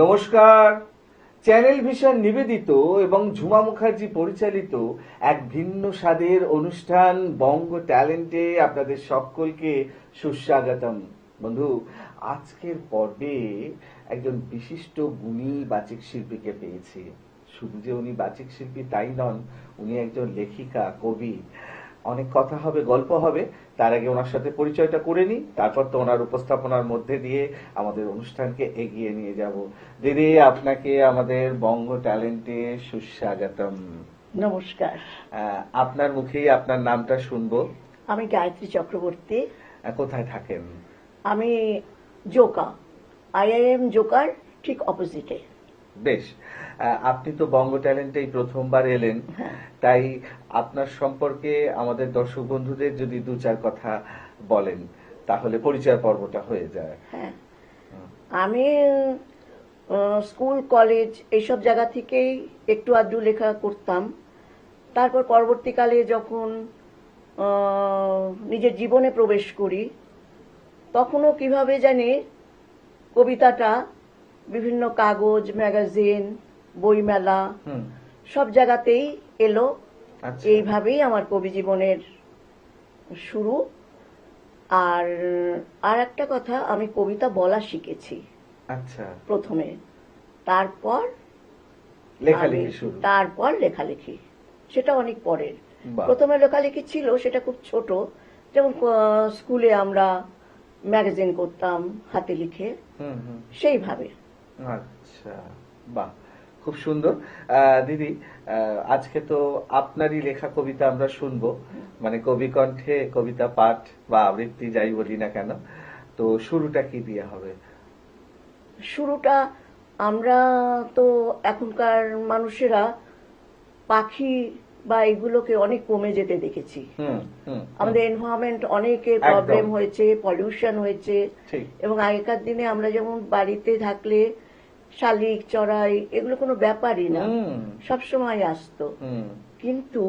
নমস্কার। Channel vision নিবেদিত এবং ঝুমা মুখার্জি পরিচালিত এক ভিন্ন স্বাদের অনুষ্ঠান বঙ্গ ট্যালেন্টে আপনাদের সকলকে সুস্বাগতম। বন্ধু, আজকের পর্বে একজন বিশিষ্ট গুণী বাচিক শিল্পীকে পেয়েছি। শুধু যে উনি বাচিক শিল্পী তাই নন, উনি একজন লেখিকা, কবি। অনেক কথা হবে, গল্প হবে। তার আগে ওনার সাথে পরিচয়টা করে নিই, তারপর তো ওনার উপস্থাপনার মধ্যে দিয়ে আমাদের অনুষ্ঠানকে এগিয়ে নিয়ে যাব। দিদি, আপনাকে আমাদের বঙ্গ ট্যালেন্টে সুস্বাগতম। নমস্কার। আপনার মুখেই আপনার নামটা শুনবো। আমি গায়ত্রী চক্রবর্তী। কোথায় থাকেন? আমি জোকা, IIM জোকার ঠিক অপোজিটে। বেশ। আপনি তো বঙ্গ ট্যালেন্টেই প্রথমবার এলেন, তাই আপনার সম্পর্কে আমাদের দর্শক বন্ধুদের যদি দু চার কথা বলেন তাহলে পরিচয় পর্বটা হয়ে যায়। হ্যাঁ, আমি স্কুল কলেজ এইসব জায়গা থেকেই একটু আধটু লেখা করতাম। তারপর পরবর্তীকালে যখন নিজের জীবনে প্রবেশ করি, তখনও কিভাবে জানি কবিতাটা বিভিন্ন কাগজ, ম্যাগাজিন, বইমেলা সব জায়গাতেই এলো। এইভাবেই আমার কবি জীবনের শুরু। আর একটা কথা, আমি কবিতা বলা শিখেছি প্রথমে, তারপর লেখালেখি সেটা অনেক পরের। প্রথমে লেখালেখি ছিল, সেটা খুব ছোট, যেমন স্কুলে আমরা ম্যাগাজিন করতাম হাতে লিখে, সেইভাবে। আচ্ছা, বাহ, খুব সুন্দর। দিদি, আজকে তো আপনারই লেখা কবিতা আমরা শুনবো, মানে কবি কণ্ঠে কবিতা পাঠ বা আবৃত্তি যাই বলি না কেন। তো শুরুটা কি দিয়ে হবে? শুরুটা আমরা তো এখনকার মানুষেরা পাখি বা এগুলোকে অনেক কমে যেতে দেখেছি। আমাদের এনভায়রনমেন্ট অনেকের প্রবলেম হয়েছে, পলিউশন হয়েছে। এবং আগেকার দিনে আমরা যেমন বাড়িতে থাকলে শালিক, চড়াই এগুলো কোনো ব্যাপারই না, সবসময় আসতো। কিন্তু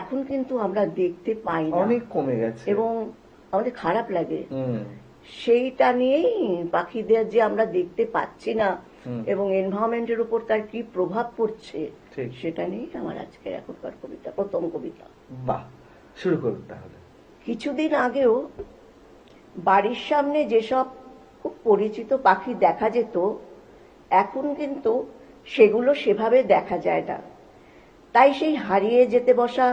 এখন কিন্তু আমরা দেখতে পাই না, অনেক কমে গেছে এবং আমাদের খারাপ লাগে। সেইটা নিয়েই পাখিদের যে আমরা দেখতে পাচ্ছি না এবং এনভায়রনমেন্টের উপর তার কি প্রভাব পড়ছে, সেটা নিয়ে আমার আজকে এখনকার কবিতা, প্রথম কবিতা। বাহ, শুরু করুন তাহলে। কিছুদিন আগেও বাড়ির সামনে যেসব খুব পরিচিত পাখি দেখা যেত, এখন কিন্তু সেগুলো সেভাবে দেখা যায় না। তাই সেই হারিয়ে যেতে বসা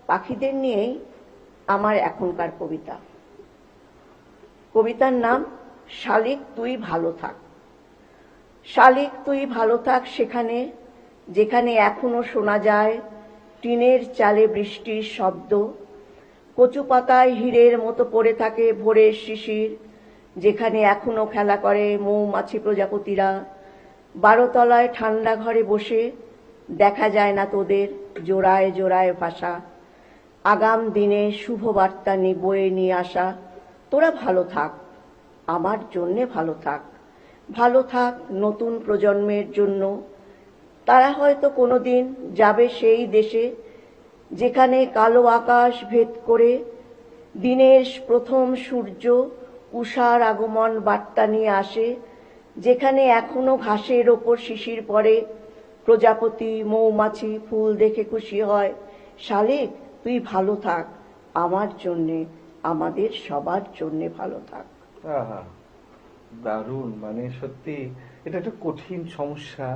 পাখিদের নিয়েই আমার এখনকার কবিতা। কবিতার নাম শালিক তুই ভালো থাক। শালিক তুই ভালো থাক সেখানে যেখানে এখনো শোনা যায় টিনের চালে বৃষ্টির শব্দ, কচু পাতায় হীরের মতো পড়ে থাকে ভোরের শিশির, যেখানে এখনো খেলা করে মৌমাছি প্রজাপতিরা। 12 তলায় ঠান্ডা ঘরে বসে দেখা যায় না তোদের জোড়ায় জোড়ায় ভাষা, আগাম দিনে শুভ বার্তা বয়ে নিয়ে আসা। তোরা ভালো থাক, আমার জন্যে ভালো থাক, ভালো থাক নতুন প্রজন্মের জন্য। তারা হয়তো কোনোদিন যাবে সেই দেশে যেখানে কালো আকাশ ভেদ করে দিনের প্রথম সূর্য উষার আগমন বার্তা নিয়ে আসে, যেখানে এখনো ঘাসের ওপর শিশির পড়ে, প্রজাপতি মৌমাছি ফুল দেখে খুশি হয়। শালিক তুই ভালো থাক, আমার জন্যে, আমাদের সবার জন্যে ভালো থাক। দারুণ, মানে সত্যি এটা একটা কঠিন সমস্যা।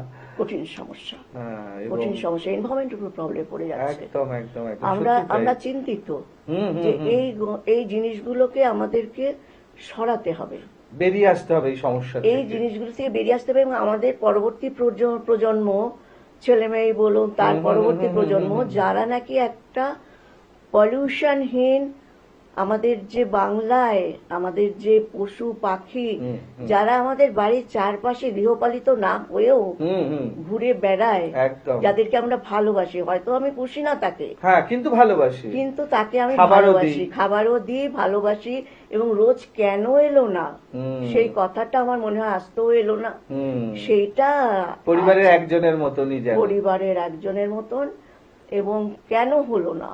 এনভায়রনমেন্টের উপর প্রবলেম পড়ে যাচ্ছে। একদম একদম একদম আমরা চিন্তিত যে এই জিনিসগুলোকে আমাদেরকে সরাতে হবে, বেরিয়ে আসতে হবে এই সমস্যা, এই জিনিসগুলো থেকে বেরিয়ে আসতে হবে। এবং আমাদের পরবর্তী প্রজন্ম, ছেলে মেয়ে বলুন, তার পরবর্তী প্রজন্ম, যারা নাকি একটা পলিউশনহীন, আমাদের যে বাংলায় আমাদের যে পশু পাখি যারা আমাদের বাড়ির চারপাশে গৃহপালিত না হয়েও ঘুরে বেড়ায়, যাদেরকে আমরা ভালোবাসি, হয়তো আমি পুষি না তাকে, কিন্তু ভালোবাসি, কিন্তু তাকে আমি ভালোবাসি, খাবারও দিই, ভালোবাসি। এবং রোজ কেন এলো না সেই কথাটা আমার মনে হয় আসতেও এলো না, সেইটা পরিবারের একজনের মতনই, পরিবারের একজনের মতন। এবং কেন হলো না,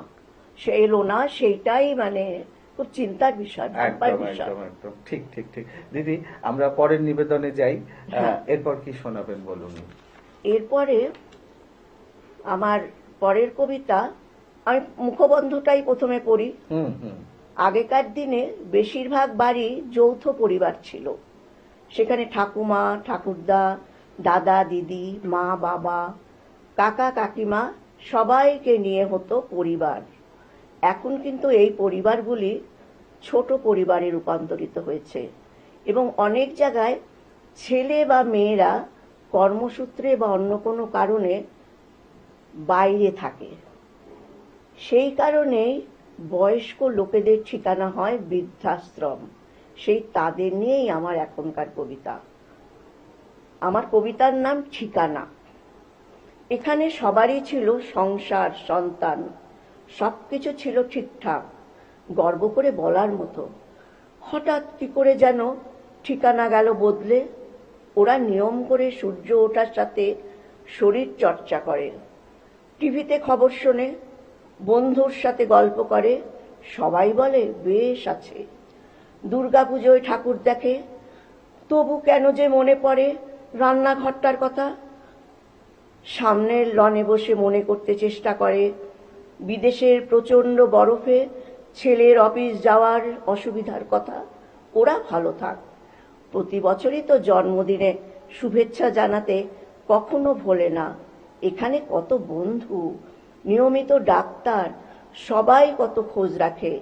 সে এলো না, সেইটাই মানে খুব চিন্তার বিষয়, ভাববার একদম বিষয়। একদম একদম ঠিক ঠিক ঠিক। দিদি, আমরা পরের নিবেদনে যাই। হ্যাঁ। এরপর কি শোনাবেন বলুন? এরপরে আমার পরের কবিতা, আমি মুখবন্ধটাই প্রথমে পড়ি। হুম হুম। আগেকার দিনে বেশিরভাগ বাড়ি যৌথ পরিবার ছিল। সেখানে ঠাকুমা, ঠাকুরদা, দাদা, দিদি, মা, বাবা, কাকা, কাকিমা সবাইকে নিয়ে হতো পরিবার। এখন কিন্তু এই পরিবারগুলি ছোট পরিবারে রূপান্তরিত হয়েছে এবং অনেক জায়গায় ছেলে বা মেয়েরা কর্মসূত্রে বা অন্য কোনো কারণে বাইরে থাকে। সেই কারণেই বয়স্ক লোকেদের ঠিকানা হয় বৃদ্ধাশ্রম। সেই তাদের নিয়েই আমার এখনকার কবিতা। আমার কবিতার নাম ঠিকানা। এখানে সবারই ছিল সংসার, সন্তান, সবকিছু ছিল ঠিকঠাক, গর্ব করে বলার মতো। হঠাৎ কি করে যেন ঠিকানা গেল বদলে। ওরা নিয়ম করে সূর্য ওঠার সাথে শরীর চর্চা করে, টিভিতে খবর শোনে, বন্ধুর সাথে গল্প করে, সবাই বলে বেশ আছে। দুর্গাপুজোয় ঠাকুর দেখে, তবু কেন যে মনে পড়ে রান্নাঘরটার কথা। সামনের লনে বসে মনে করতে চেষ্টা করে বিদেশের প্রচন্ড বরফে ছেলের অফিস যাওয়ার অসুবিধার কথা। ওরা ভালো থাক। প্রতি বছরই তো জন্মদিনে শুভেচ্ছা জানাতে কখনো ভোলে না। এখানে কত বন্ধু, নিয়মিত ডাক্তার, সবাই কত খোঁজ রাখে।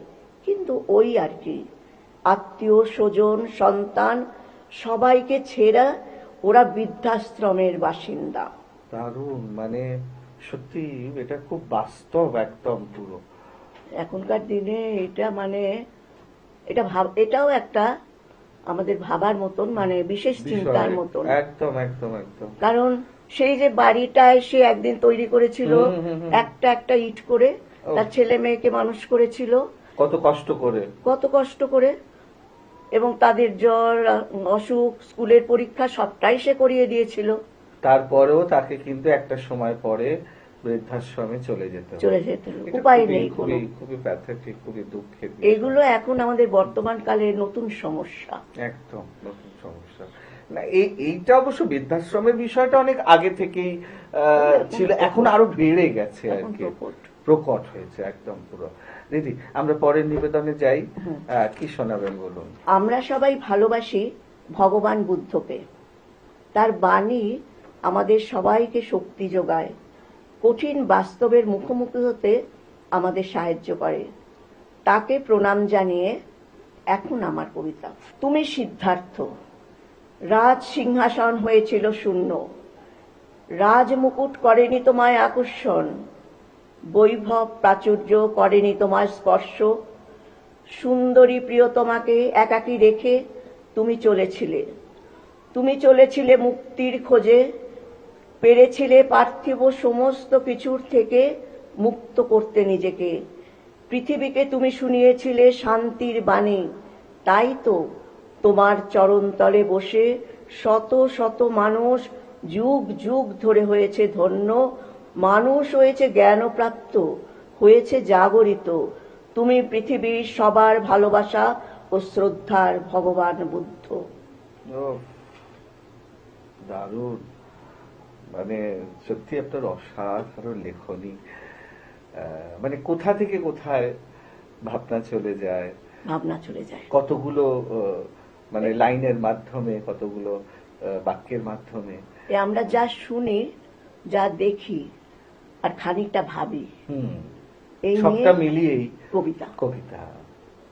কিন্তু ওই আর কি, আত্মীয় স্বজন, সন্তান সবাইকে ছেড়ে ওরা বৃদ্ধাশ্রমের বাসিন্দা। দারুণ, মানে সত্যি এটা খুব বাস্তব একদম পুরো। এখনকার দিনে এটা মানে এটাও একটা আমাদের ভাবার মতন, মানে বিশেষ চিন্তার বিষয়। মতন। একদম একদম একদম। কারণ সেই যে বাড়িটায় সে একদিন তৈরি করেছিল, হুম, হুম, হুম। একটা একটা ইট করে ও। তার ছেলে মেয়েকে মানুষ করেছিল কত কষ্ট করে। কত কষ্ট করে, এবং তাদের জ্বর, অসুখ, স্কুলের পরীক্ষা সবটাই সে করিয়ে দিয়েছিল। তারপরেও তাকে কিন্তু একটা সময় পরে বৃদ্ধাশ্রমে চলে যেতে হবে। চলে যেতে হলো, এটা উপায় খুবই নেই কোনো। খুবই খুবই প্যাথেটিক, খুবই দুঃখের বিষয়। এগুলো এখন আমাদের বর্তমান কালের নতুন সমস্যা। একদম নতুন সমস্যা। না, এইটা অবশ্য বৃদ্ধাশ্রমের বিষয়টা অনেক আগে থেকেই ছিল, এখন আরো বেড়ে গেছে আর এখন কি, প্রকট। প্রকট হয়েছে একদম পুরো। দিদি, আমরা পরের নিবেদনে যাই। হুম। কি শোনাবেন বলুন? আমরা সবাই ভালোবাসি ভগবান বুদ্ধকে। তার বাণী আমাদের সবাইকে শক্তি যোগায়, কঠিন বাস্তবের মুখোমুখি হতে আমাদের সাহায্য করে। তাকে প্রণাম জানিয়ে এখন আমার কবিতা। তুমি সিদ্ধার্থ, রাজ সিংহাসন হয়েছিল শূন্য, রাজ মুকুট করেনি তোমায় আকর্ষণ, বৈভব প্রাচুর্য করেনি তোমার স্পর্শ। সুন্দরী প্রিয়তমাকে একাকী রেখে তুমি চলেছিলে মুক্তির খোঁজে, পেরেছিলে পার্থিব সমস্ত কিছুর থেকে মুক্ত করতে নিজেকে। পৃথিবীকে তুমি শুনিয়েছিলে শান্তির বাণী, তাই তো তোমার চরণতলে বসে শত শত মানুষ যুগ যুগ ধরে হয়েছে ধন্য, মানুষ হয়েছে জ্ঞানপ্রাপ্ত, হয়েছে জাগরিত। তুমি পৃথিবীর সবার ভালোবাসা ও শ্রদ্ধার ভগবান বুদ্ধ। ওহ, দারুণ, মানে সত্যি আপনার অসাধারণ লেখনী। মানে কোথা থেকে কোথায় ভাবনা চলে যায়, ভাবনা চলে যায় কতগুলো মানে লাইনের মাধ্যমে, কতগুলো বাক্যের মাধ্যমে। এ আমরা যা শুনি, যা দেখি, আর খানিকটা ভাবি, হুম, এই সবটা নিয়ে মিলিয়েই কবিতা। কবিতা।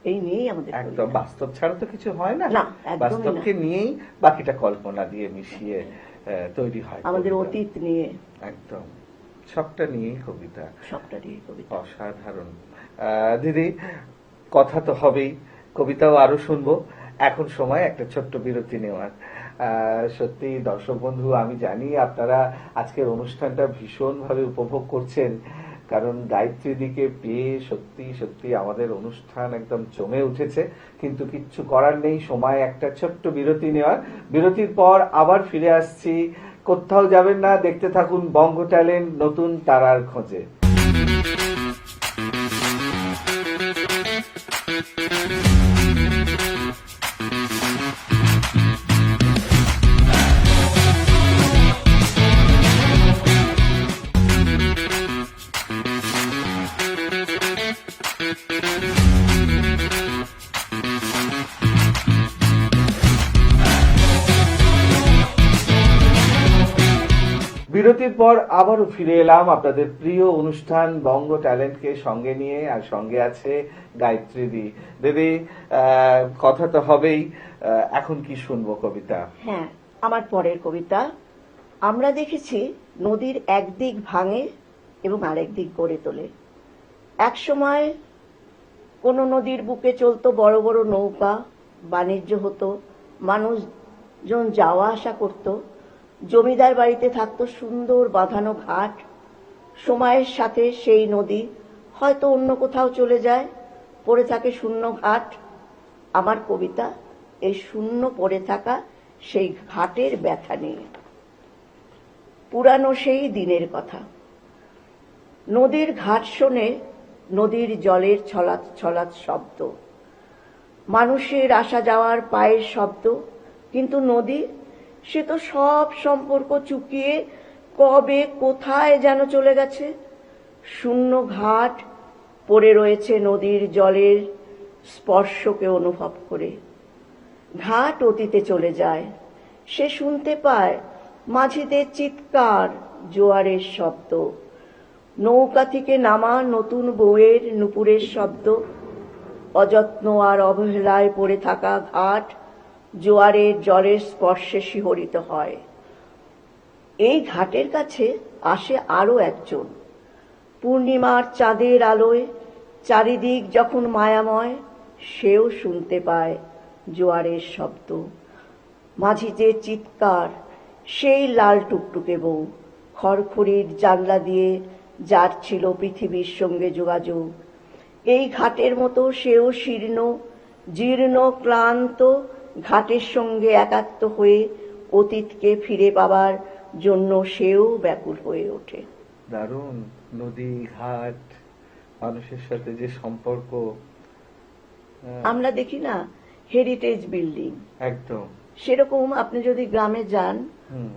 এই নিয়েই আমাদের একদম কবিতা। বাস্তব ছাড়া তো কিছু হয় না। না, একদমই বাস্তবকে না। নিয়েই বাকিটা কল্পনা দিয়ে মিশিয়ে তৈরি হয় আমাদের কবিতা। অতীত নিয়ে, একদম সবটা নিয়েই কবিতা। সবটা নিয়ে কবিতা। অসাধারণ। দিদি, কথা তো হবেই, কবিতাও আরো শুনবো। এখন সময় একটা ছোট্ট বিরতি নেওয়ার। সত্যি দর্শক বন্ধু, আমি জানি আপনারা আজকের অনুষ্ঠানটা ভীষণভাবে উপভোগ করছেন, কারণ গায়ত্রী দিকে পেয়ে সত্যি সত্যি আমাদের অনুষ্ঠান একদম জমে উঠেছে। কিন্তু কিচ্ছু করার নেই, সময় একটা ছোট্ট বিরতি নেওয়ার। বিরতির পর আবার ফিরে আসছি। কোথাও যাবেন না, দেখতে থাকুন বঙ্গ ট্যালেন্ট নতুন তারার খোঁজে। বিরতির পর আবারও ফিরে এলাম আপনাদের প্রিয় অনুষ্ঠান বঙ্গ ট্যালেন্টকে সঙ্গে নিয়ে, আর সঙ্গে আছে গায়ত্রী দি। দিদি, কথা তো হবেই, এখন কি শুনবো কবিতা? হ্যাঁ, আমার পরের কবিতা। আমরা দেখেছি নদীর একদিক ভাঙে এবং আরেক দিক গড়ে তোলে। এক সময় কোনো নদীর বুকে চলতো বড় বড় নৌকা, বাণিজ্য হতো, মানুষজন যাওয়া আসা করত, জমিদার বাড়িতে থাকতো সুন্দর বাঁধানো ঘাট। সময়ের সাথে সেই নদী হয়তো অন্য কোথাও চলে যায়, পড়ে থাকে শূন্য ঘাট। আমার কবিতা এই শূন্য পড়ে থাকা সেই ঘাটের ব্যথা নিয়ে। পুরানো সেই দিনের কথা। নদীর ঘাট শোনে নদীর জলের ছলাৎ ছলাৎ শব্দ, মানুষের আসা যাওয়ার পায়ের শব্দ। কিন্তু নদী, সে তো সব সম্পর্ক চুকিয়ে কবে কোথায় যেন চলে গেছে। শূন্য ঘাট পড়ে রয়েছে নদীর জলের স্পর্শকে অনুভব করে। ঘাট অতীতে চলে যায়, সে শুনতে পায় মাঝিদের চিৎকার, জোয়ারের শব্দ, নৌকা থেকে নামা নতুন বউয়ের নুপুরের শব্দ। অযত্ন আর অবহেলায় পড়ে থাকা ঘাট জোয়ারের জলের স্পর্শে শিহরিত হয়। এই ঘাটের কাছে আসে আরো একজন। পূর্ণিমার চাঁদের আলোয় চারিদিক যখন মায়াময়, সেও শুনতে পায় জোয়ারের শব্দ, মাঝিদের চিৎকার। সেই লাল টুকটুকে বউ, খড়খড়ির জানলা দিয়ে যার ছিল পৃথিবীর সঙ্গে যোগাযোগ। এই ঘাটের মতো সেও শীর্ণ, জীর্ণ, ক্লান্ত, ঘাটের সঙ্গে একাত্ম হয়ে অতীতকে ফিরে পাবার জন্য সেও ব্যাকুল হয়ে ওঠে। দারুণ। নদী, ঘাট, মানুষের সাথে যে সম্পর্ক। আমরা দেখি না হেরিটেজ বিল্ডিং, একদম। সেরকম আপনি যদি গ্রামে যান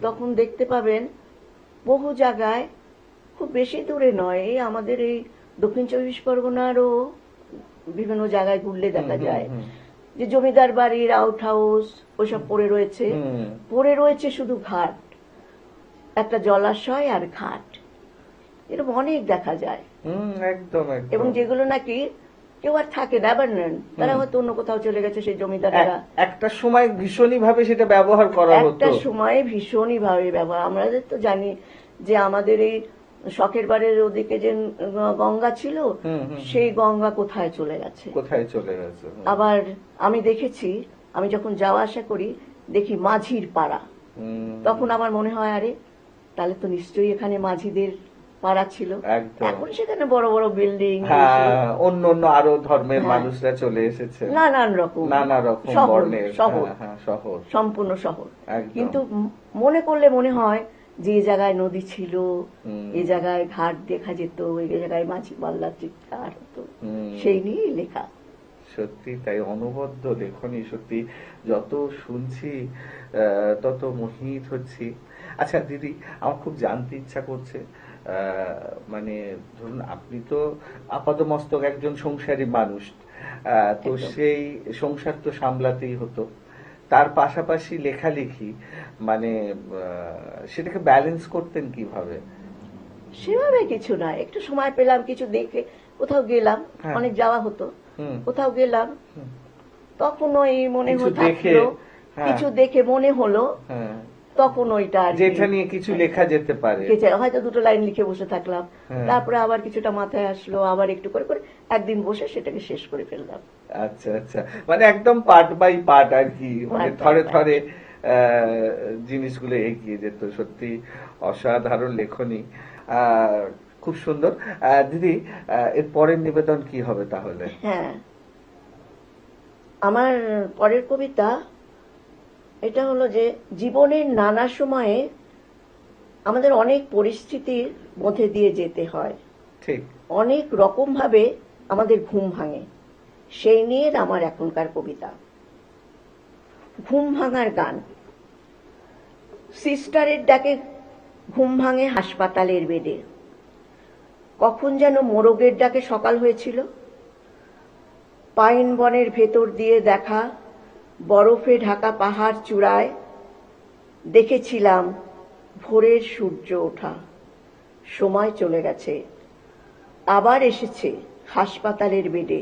তখন দেখতে পাবেন বহু জায়গায়, খুব বেশি দূরে নয়, এই আমাদের এই দক্ষিণ চব্বিশ পরগনারও বিভিন্ন জায়গায় ঘুরলে দেখা যায় যে জমিদার বাড়ির আউট হাউস ওইসব পড়ে রয়েছে। পড়ে রয়েছে শুধু ঘাট, একটা জলাশয় আর ঘাট, এরকম অনেক দেখা যায়। একদম একদম। এবং যেগুলো নাকি কেউ আর থাকে না, আবার নেন, তারা হয়তো অন্য কোথাও চলে গেছে সেই জমিদারেরা। একটা সময় ভীষণই ভাবে সেটা ব্যবহার করা হতো। একটা সময় ভীষণই ভাবে ব্যবহার। আমরা তো জানি যে আমাদের এই শখের বাড়ির ওদিকে যে গঙ্গা ছিল, সেই গঙ্গা কোথায় চলে গেছে। কোথায় চলে গেছে। আবার আমি দেখেছি, আমি যখন যাওয়া আসা করি দেখি মাঝির পাড়া, তখন আমার মনে হয় আরে তাহলে তো নিশ্চয়ই এখানে মাঝিদের পাড়া ছিল। এখন সেখানে বড় বড় বিল্ডিং, অন্য অন্য আরো ধর্মের মানুষরা চলে এসেছে, নানান রকম বর্ণের শহর, সম্পূর্ণ শহর। কিন্তু মনে করলে মনে হয় যে জায়গায় নদী ছিল, এই জায়গায় ঘাট দেখা যেত, এই জায়গায় মাঝি পাল্লার চিৎকার হতো, সেই নিয়েই লেখা। সত্যি তাই, অনবদ্য লেখনী। সত্যি যত শুনছি তত মোহিত হচ্ছি। আচ্ছা দিদি, আমার খুব জানতে ইচ্ছা করছে, মানে ধরুন আপনি তো আপাতমস্তক একজন সংসারী মানুষ, তো সেই সংসার তো সামলাতেই হতো, তার পাশাপাশি লেখালেখি, মানে সেটাকে ব্যালেন্স করতেন কিভাবে? সেভাবে কিছু না, একটু সময় পেলাম, কিছু দেখে কোথাও গেলাম, অনেক যাওয়া হতো, কোথাও গেলাম তখন ওই মনে থাকলো, কিছু দেখে মনে হলো, তখন ওইটা যেটা নিয়ে কিছু লেখা যেতে পারে, হয়তো দুটো লাইন লিখে বসে থাকলাম, তারপরে আবার কিছুটা মাথায় আসলো, আবার একটু করে করে একদিন বসে সেটাকে শেষ করে ফেললাম। আচ্ছা আচ্ছা, মানে একদম পার্ট বাই পার্ট আর কি, মানে থরে থরে জিনিসগুলো এগিয়ে যেত। সত্যি অসাধারণ লেখনী, খুব সুন্দর। দিদি, এর পরের নিবেদন কি হবে তাহলে? হ্যাঁ, আমার পরের কবিতা এটা হলো যে জীবনের নানা সময়ে আমাদের অনেক পরিস্থিতির মধ্যে দিয়ে যেতে হয়, ঠিক অনেক রকম ভাবে আমাদের ঘুম ভাঙে, সেই নিয়ে আমার এখনকার কবিতা। ঘুম ভাঙার গান। সিস্টারের ডাকে ঘুম ভাঙে হাসপাতালের বেডে, কখন যেন মোরগের ডাকে সকাল হয়েছিল। পাইন বনের ভেতর দিয়ে দেখা বরফে ঢাকা পাহাড় চূড়ায় দেখেছিলাম ভোরের সূর্য ওঠা, সময় চলে গেছে, আবার এসেছে হাসপাতালের বেডে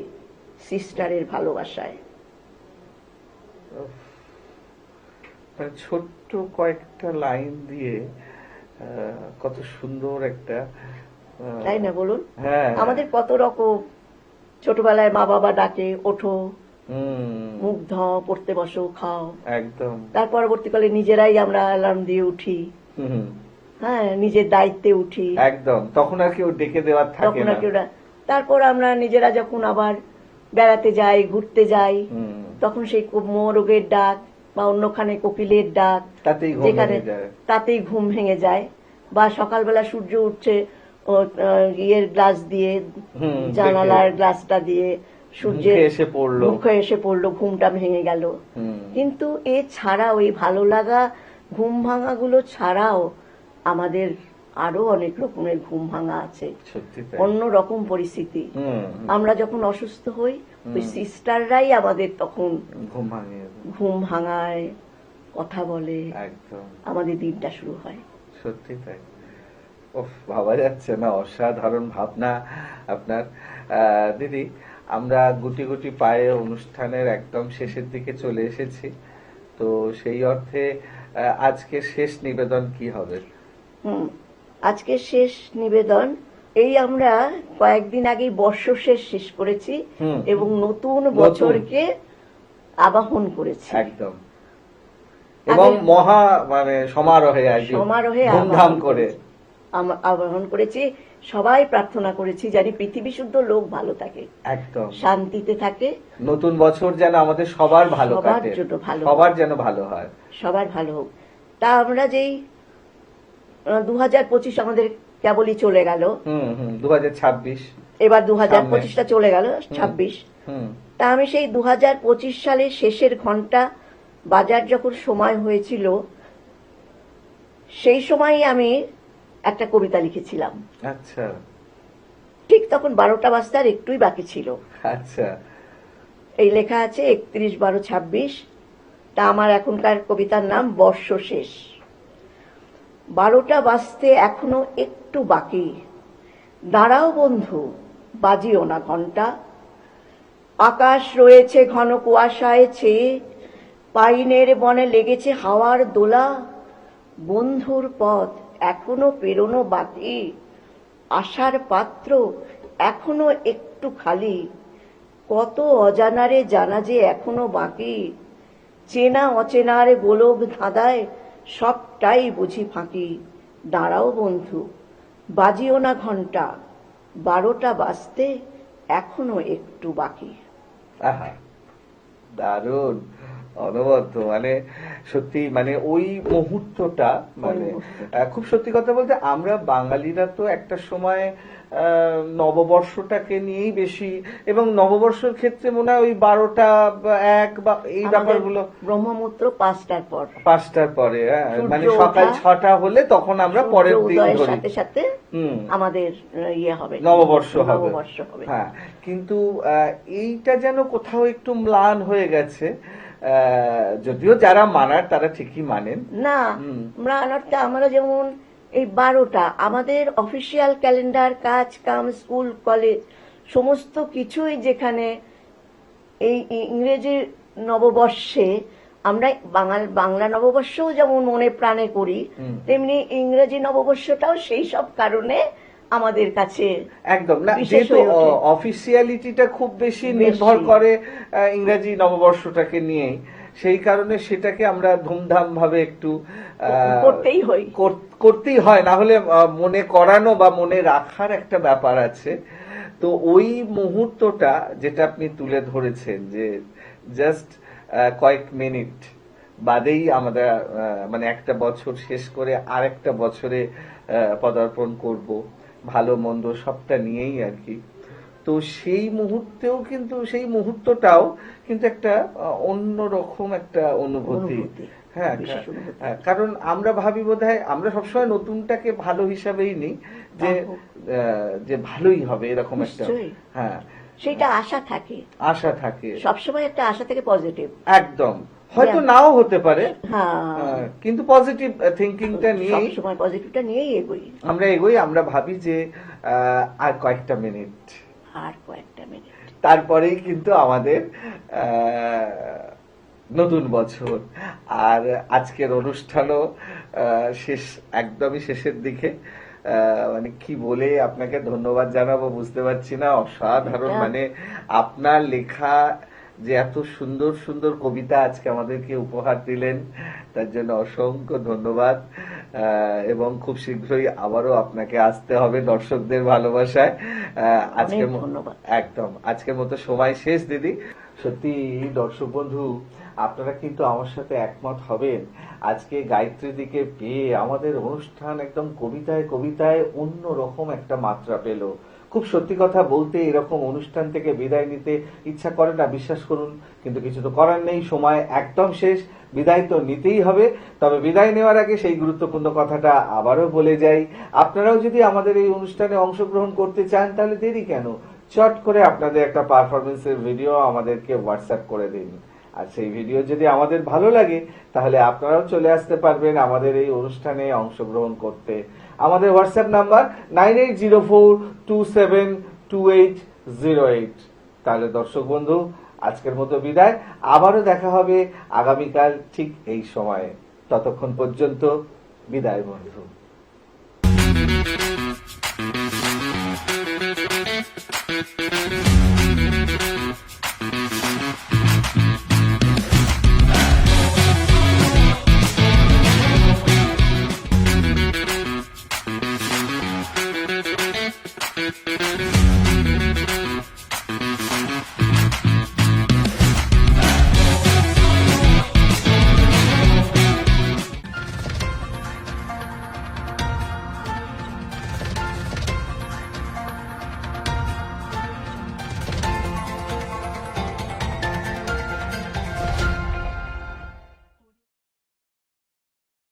সিস্টারের ভালোবাসায়। মানে ছোট্ট কয়েকটা লাইন দিয়ে কত সুন্দর একটা তাই না বলুন? হ্যাঁ, আমাদের কত রকম ছোটবেলায় মা বাবা ডাকে, ওঠো, মুখ ধোও, পড়তে বসো, খাও। একদম। তার পরবর্তীকালে নিজেরাই আমরা অ্যালার্ম দিয়ে উঠি, হ্যাঁ, নিজের দায়িত্বে উঠি, একদম। তখন আর কেউ ডেকে দেওয়ার থাকে তখন না। আর কেউ না। তারপর আমরা নিজেরা যখন আবার বেড়াতে যাই, ঘুরতে যাই, তখন সেই মোরগের ডাক বা অন্যখানে কোকিলের ডাক, তাতেই ঘুম যেখানে ভেঙে যায়। তাতেই ঘুম ভেঙে যায়। বা সকালবেলা সূর্য উঠছে ইয়ের গ্লাস দিয়ে, জানালার গ্লাসটা দিয়ে সূর্যের মুখে এসে পড়লো, ঘুমটা ভেঙে গেল। কিন্তু এছাড়া ওই ভালো লাগা ঘুম ভাঙা গুলো ছাড়াও আমাদের আরো অনেক রকমের ঘুম ভাঙা আছে, অন্য রকম পরিস্থিতি। আমরা যখন অসুস্থ হই, ওই সিস্টাররাই আমাদের তখন ঘুম ভাঙায়, কথা বলে, আমাদের দিনটা শুরু হয়। সত্যি তাই। ভাবা যাচ্ছে না, অসাধারণ ভাবনা আপনার। দিদি, আমরা গুটি গুটি পায়ে অনুষ্ঠানের একদম শেষের দিকে চলে এসেছি, তো সেই অর্থে আজকে শেষ নিবেদন কি হবে? আজকে শেষ নিবেদন, এই আমরা কয়েকদিন আগেই বর্ষ শেষ করেছি এবং নতুন বছরকে আবাহন করেছি একদম, এবং মহা মানে সমারোহে ধুমধাম করে আবাহন করেছি। সবাই প্রার্থনা করেছি জানি পৃথিবী শুদ্ধ লোক ভালো থাকে, একদম শান্তিতে থাকে, নতুন বছর যেন আমাদের সবার ভালো কাটে, সবার যেন ভালো হয়, সবার ভালো হোক। তা আমরা যেই 2025 আমাদের কেবলই চলে গেল, 2026, এবার 2025টা চলে গেল, 26। তা আমি সেই 2025 সালের শেষের ঘন্টা বাজার যখন সময় হয়েছিল, সেই সময়ই আমি একটা কবিতা লিখেছিলাম। আচ্ছা, ঠিক তখন 12টা বাজতে আর একটুই বাকি ছিল। আচ্ছা, এই লেখা আছে 31/12/26। তা আমার এখনকার কবিতার নাম বর্ষ শেষ। 12টা বাজতে এখনো একটু বাকি, দাঁড়াও বন্ধু, বাজিও না ঘন্টা। আকাশ রয়েছে ঘন কুয়াশায় ছেয়ে, পাইনের বনে লেগেছে হাওয়ার দোলা। বন্ধুর পথ এখনো পেরোনো বাকি, আশার পাত্র এখনো একটু খালি। কত অজানারে জানা যে এখনো বাকি, চেনা অচেনার গোলক ধাঁধায় সবটাই বুঝি ফাঁকি। দাঁড়াও বন্ধু, বাজিও না ঘন্টা, 12টা বাজতে এখনো একটু বাকি। আহা, দারুণ, অনবদ্য। মানে সত্যি, মানে ওই মুহূর্তটা, মানে খুব সত্যি কথা বলতে, আমরা বাঙালিরা তো একটা সময় নববর্ষটাকে নিয়েই বেশি, এবং নববর্ষের ক্ষেত্রে মনে হয় ওই 12টা 1 বা এই ব্যাপারগুলো, ব্রহ্মমূত্র 5টার পরে, মানে সকাল 6টা হলে তখন আমরা পরের দিন ধরি, সাথে সাথে আমাদের ইয়ে হবে, নববর্ষ হবে। হ্যাঁ, কিন্তু এইটা যেন কোথাও একটু ম্লান হয়ে গেছে। যদিও যারা মানার তারা ঠিকই মানেন না, ম্লান অর্থে আমরা যেমন এই 12টা আমাদের অফিসিয়াল ক্যালেন্ডার, কাজ কাম, স্কুল কলেজ সমস্ত কিছুই যেখানে এই ইংরেজি নববর্ষে আমরা বাংলা নববর্ষও যেমন মনে প্রাণে করি, তেমনি ইংরেজি নববর্ষটাও সেই সব কারণে আমাদের কাছে একদম না, যেহেতু অফিসিয়ালিটিটা খুব বেশি নির্ভর করে ইংরেজি নববর্ষটাকে নিয়ে, সেই কারণে সেটাকে আমরা ধুমধাম ভাবে একটু করতেই হয়, না হলে মনে করানো বা মনে রাখার একটা ব্যাপার আছে। তো ওই মুহূর্তটা যেটা আপনি তুলে ধরেছেন, যে জাস্ট কয়েক মিনিট বাদেই আমরা মানে একটা বছর শেষ করে আরেকটা বছরে পদার্পণ করব, ভালো মন্দ সবটা নিয়েই আর কি। তো সেই মুহূর্তেও কিন্তু, সেই মুহূর্তটাও কিন্তু একটা অন্যরকম একটা অনুভূতি। হ্যাঁ, কারণ আমরা ভাবি বোধহয় আমরা সবসময় নতুনটাকে ভালো হিসাবেই নিই, যে ভালোই হবে এরকম একটা, হ্যাঁ, সেটা আশা থাকে সবসময় একটা আশা থেকে পজিটিভ, একদম হয়তো নাও হতে পারে, হ্যাঁ, কিন্তু পজিটিভ থিঙ্কিংটা নিয়েই সবসময় পজিটিভটা নিয়েই এগোই। আমরা এগোই। আমরা ভাবি যে আর কয়েকটা মিনিট, আর কয়েকটা মিনিট, তারপরেই কিন্তু আমাদের নতুন বছর। আর আজকের অনুষ্ঠানও শেষ, একদমই শেষের দিকে। মানে কি বলে আপনাকে ধন্যবাদ জানাবো বুঝতে পারছি না। অসাধারণ, এটা- মানে আপনার লেখা যে এত সুন্দর সুন্দর কবিতা আজকে আমাদেরকে উপহার দিলেন, তার জন্য অসংখ্য ধন্যবাদ। এবং খুব শীঘ্রই আবারও আপনাকে আসতে হবে দর্শকদের ভালোবাসায়। আজকে অনেক ধন্যবাদ। একদম আজকের মতো সময় শেষ দিদি। সত্যি দর্শক বন্ধু, আপনারা কিন্তু আমার সাথে একমত হবেন। আজকে গায়ত্রী দিকে পেয়ে আমাদের অনুষ্ঠান একদম কবিতায় কবিতায় অন্য রকম একটা মাত্রা পেল। খুব সত্যি কথা বলতে এরকম অনুষ্ঠান থেকে বিদায় নিতে ইচ্ছা করে না, বিশ্বাস করুন, কিন্তু কিছু তো করার নেই, সময় একদম শেষ, বিদায় তো নিতেই হবে। তবে বিদায় নেওয়ার আগে সেই গুরুত্বপূর্ণ কথাটা আবারও বলে যাই, আপনারাও যদি আমাদের এই অনুষ্ঠানে অংশগ্রহণ করতে চান তাহলে দেরি কেন, চট করে আপনাদের একটা পারফরমেন্সের ভিডিও আমাদেরকে হোয়াটসঅ্যাপ করে দিন। আর সেই ভিডিও যদি আমাদের ভালো লাগে তাহলে আপনারাও চলে আসতে পারবেন আমাদের এই অনুষ্ঠানে অংশগ্রহণ করতে। আমাদের হোয়াটসঅ্যাপ নাম্বার 9804272808। তাহলে দর্শক বন্ধু, আজকের মতো বিদায়। আবারও দেখা হবে আগামীকাল ঠিক এই সময়ে। ততক্ষণ পর্যন্ত বিদায় বন্ধু।